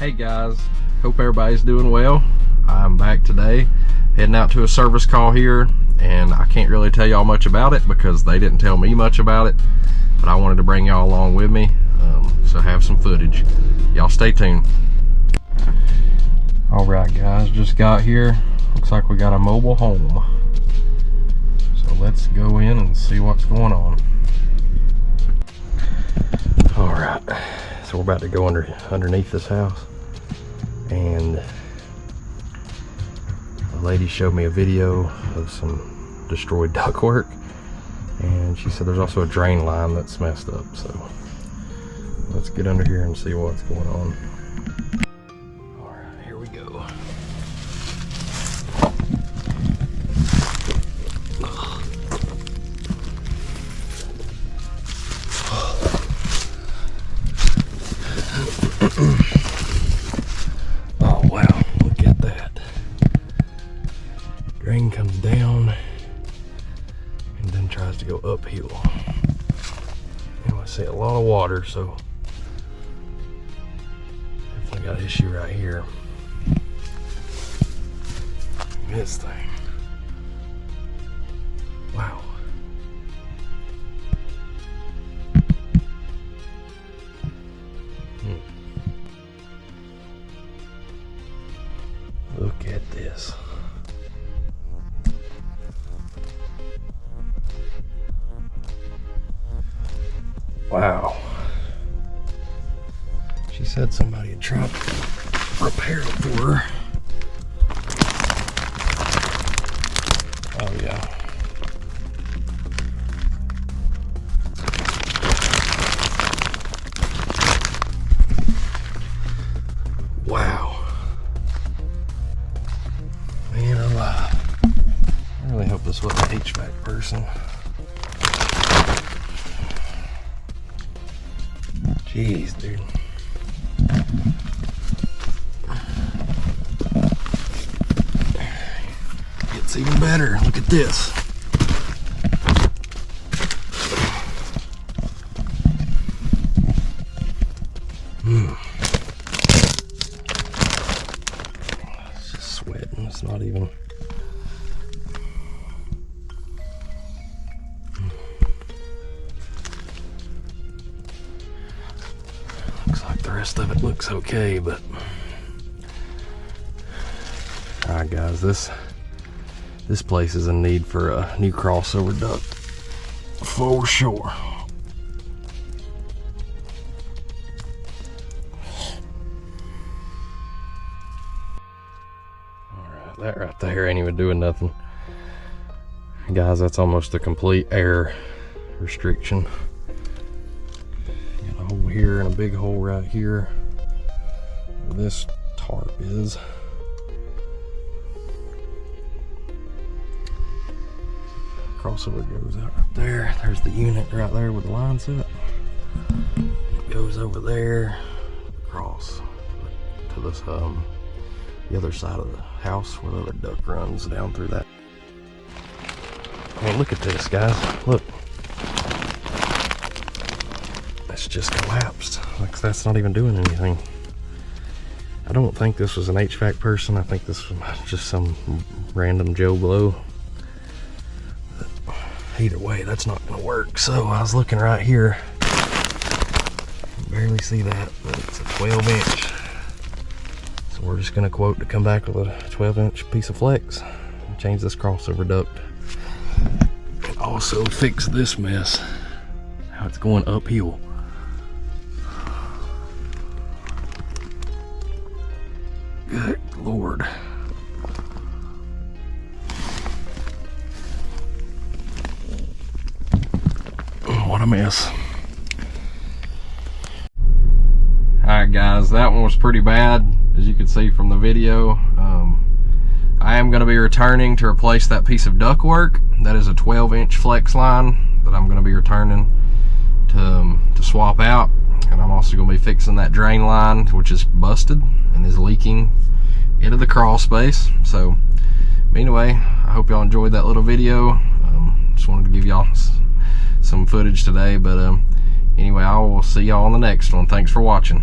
Hey guys, hope everybody's doing well. I'm back today, heading out to a service call here, and I can't really tell y'all much about it because they didn't tell me much about it, but I wanted to bring y'all along with me, so have some footage. Y'all stay tuned. Alright guys, just got here. Looks like we got a mobile home. So let's go in and see what's going on. Alright, so we're about to go underneath this house. And a lady showed me a video of some destroyed ductwork, and she said there's also a drain line that's messed up. So let's get under here and see what's going on. All right, here we go. Oh wow, look at that. Drain comes down and then tries to go uphill. And I see a lot of water, so definitely got an issue right here. This thing. Wow. Look at this. Wow. She said somebody had tried to repair it for her. Oh yeah. Wow. Man alive. I really hope this wasn't an HVAC person. Jeez, dude. It's even better. Look at this. It's just sweating. It's not even. Looks like the rest of it looks okay, but all right, guys, this place is in need for a new crossover duct for sure. All right, that right there ain't even doing nothing, guys. That's almost a complete air restriction. Got a hole here and a big hole right here where this tarp is. Crossover goes out right there. There's the unit right there with the line set. It goes over there across to this the other side of the house where the other duct runs down through that. I mean, look at this, guys. Look. It's just collapsed. Like, that's not even doing anything. I don't think this was an HVAC person. I think this was just some random Joe Blow. Either way, that's not gonna work. So I was looking right here. Barely see that, but it's a 12-inch. So we're just gonna quote to come back with a 12-inch piece of flex and change this crossover duct. And also fix this mess. How it's going uphill. Good Lord. What a mess. Alright guys, that one was pretty bad, as you can see from the video. I am going to be returning to replace that piece of ductwork. That is a 12-inch flex line that I'm going to be returning to swap out. And I'm also going to be fixing that drain line, which is busted and is leaking into the crawl space. So anyway, I hope y'all enjoyed that little video. Just wanted to give y'all some footage today, but anyway, I will see y'all on the next one. Thanks for watching.